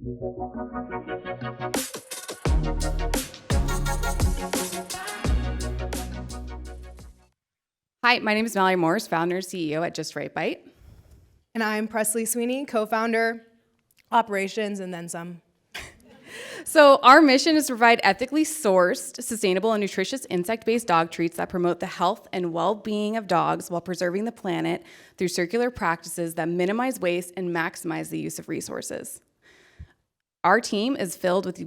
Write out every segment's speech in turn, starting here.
Hi, my name is Mallory Morris, founder and CEO at Just Right Bite. And I'm Presley Sweeney, co-founder, operations, and then some. So our mission is to provide ethically sourced, sustainable, and nutritious insect-based dog treats that promote the health and well-being of dogs while preserving the planet through circular practices that minimize waste and maximize the use of resources. Our team is filled with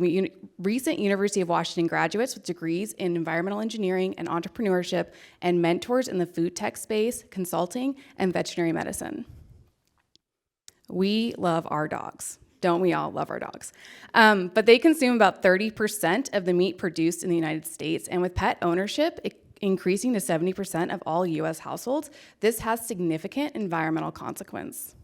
recent University of Washington graduates with degrees in environmental engineering and entrepreneurship and mentors in the food tech space, consulting, and veterinary medicine. We love our dogs. Don't we all love our dogs? But they consume about 30% of the meat produced in the United States, and with pet ownership increasing to 70% of all U.S. households, this has significant environmental consequence.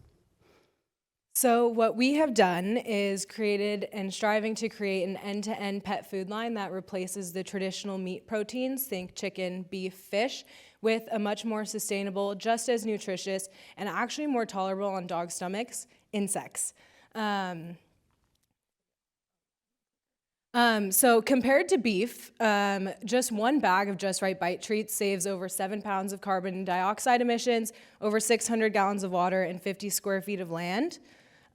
So what we have done is created and striving to create an end-to-end pet food line that replaces the traditional meat proteins, think chicken, beef, fish, with a much more sustainable, just as nutritious, and actually more tolerable on dog stomachs, insects. So compared to beef, just one bag of Just Right Bite treats saves over 7 pounds of carbon dioxide emissions, over 600 gallons of water, and 50 square feet of land.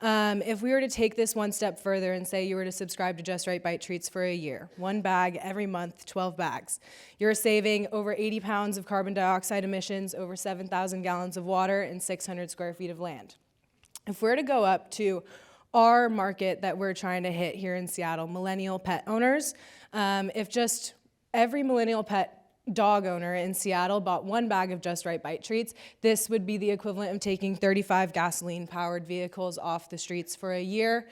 If we were to take this one step further and say you were to subscribe to Just Right Bite treats for a year, one bag every month, 12 bags, you're saving over 80 pounds of carbon dioxide emissions, over 7,000 gallons of water, and 600 square feet of land. If we're to go up to our market that we're trying to hit here in Seattle, millennial pet owners, if just every millennial pet dog owner in Seattle bought one bag of Just Right Bite treats, this would be the equivalent of taking 35 gasoline-powered vehicles off the streets for a year,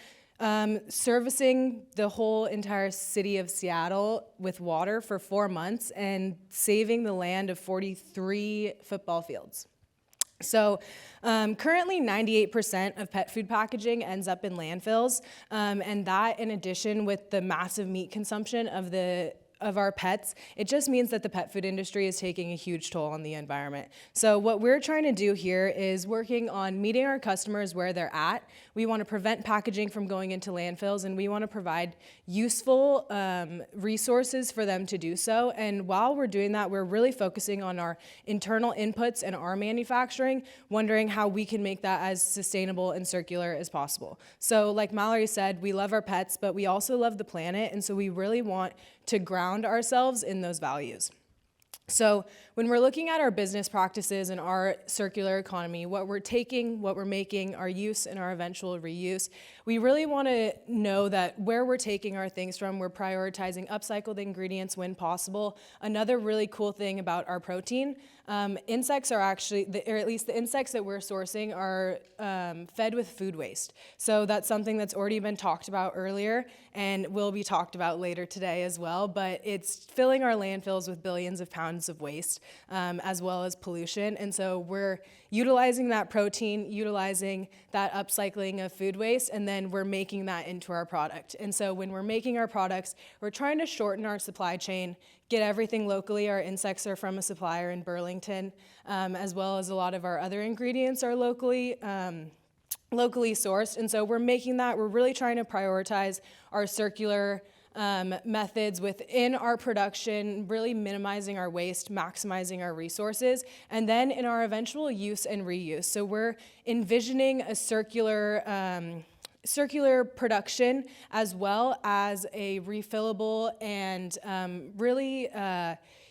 servicing the whole entire city of Seattle with water for 4 months, and saving the land of 43 football fields. So currently 98% of pet food packaging ends up in landfills, and that in addition with the massive meat consumption of our pets, it just means that the pet food industry is taking a huge toll on the environment. So what we're trying to do here is working on meeting our customers where they're at. We want to prevent packaging from going into landfills, and we want to provide useful resources for them to do so. And while we're doing that, we're really focusing on our internal inputs and our manufacturing, wondering how we can make that as sustainable and circular as possible. So like Mallory said, we love our pets, but we also love the planet, and so we really want to ground ourselves in those values. So when we're looking at our business practices and our circular economy, what we're taking, what we're making, our use and our eventual reuse, we really want to know that where we're taking our things from, we're prioritizing upcycled ingredients when possible. Another really cool thing about our protein, insects are actually, or at least the insects that we're sourcing are fed with food waste. So that's something that's already been talked about earlier and will be talked about later today as well, but it's filling our landfills with billions of pounds of waste, as well as pollution. And so we're utilizing that protein, utilizing that upcycling of food waste, and then we're making that into our product. And so when we're making our products, we're trying to shorten our supply chain, get everything locally. Our insects are from a supplier in Burlington, as well as a lot of our other ingredients are locally sourced. And so we're making that, we're really trying to prioritize our circular methods within our production, really minimizing our waste, maximizing our resources, and then in our eventual use and reuse. So we're envisioning a circular production as well as a refillable and really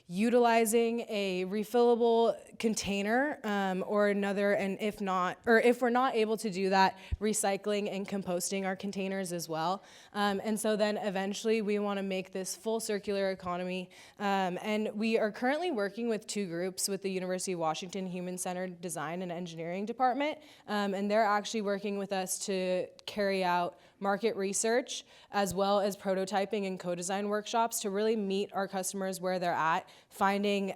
utilizing a refillable container or another, and if we're not able to do that, recycling and composting our containers as well. And so then eventually we want to make this full circular economy. And we are currently working with 2 groups with the University of Washington Human-Centered Design and Engineering Department. And they're actually working with us to carry out market research, as well as prototyping and co-design workshops to really meet our customers where they're at, finding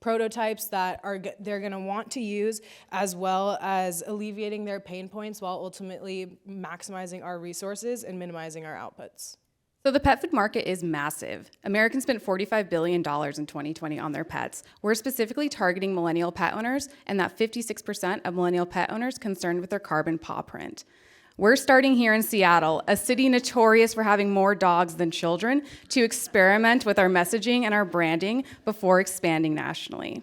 prototypes that they're going to want to use, as well as alleviating their pain points while ultimately maximizing our resources and minimizing our outputs. So the pet food market is massive. Americans spent $45 billion in 2020 on their pets. We're specifically targeting millennial pet owners, and that 56% of millennial pet owners concerned with their carbon paw print. We're starting here in Seattle, a city notorious for having more dogs than children, to experiment with our messaging and our branding before expanding nationally.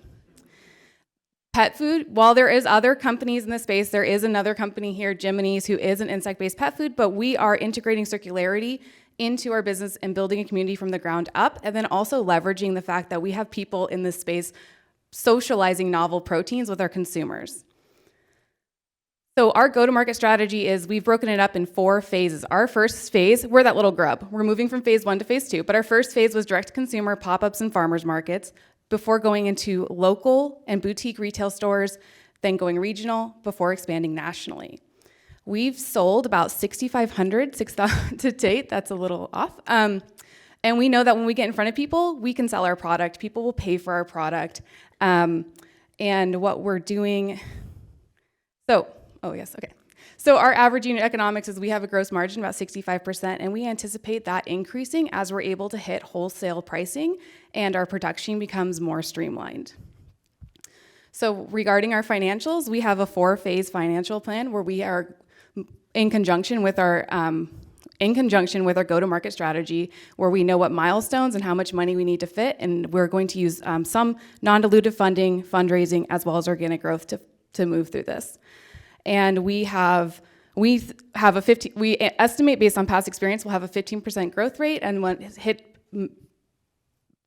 Pet food, while there is other companies in the space, there is another company here, Jiminy's, who is an insect-based pet food, but we are integrating circularity into our business and building a community from the ground up, and then also leveraging the fact that we have people in this space socializing novel proteins with our consumers. So our go-to-market strategy is we've broken it up in 4 phases. Our first phase, we're that little grub. We're moving from phase 1 to phase 2, but our first phase was direct-to-consumer pop-ups and farmers markets before going into local and boutique retail stores, then going regional before expanding nationally. We've sold about 6,500 to date. That's a little off. And we know that when we get in front of people, we can sell our product. People will pay for our product. And what we're doing, So our average unit economics is we have a gross margin about 65%, and we anticipate that increasing as we're able to hit wholesale pricing and our production becomes more streamlined. So regarding our financials, we have a 4-phase financial plan where we are in conjunction with our go-to-market strategy, where we know what milestones and how much money we need to fit, and we're going to use some non-dilutive funding, fundraising, as well as organic growth to move through this. And we estimate based on past experience, we'll have a 15% growth rate and we'll hit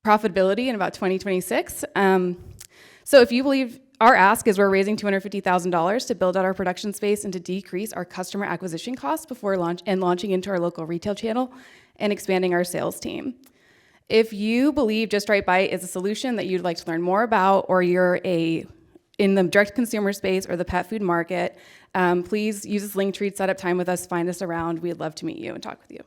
profitability in about 2026. So if you believe, our ask is we're raising $250,000 to build out our production space and to decrease our customer acquisition costs before launching into our local retail channel and expanding our sales team. If you believe Just Right Bite is a solution that you'd like to learn more about, or you're in the direct consumer space or the pet food market, please use this link tree to set up time with us, find us around. We'd love to meet you and talk with you.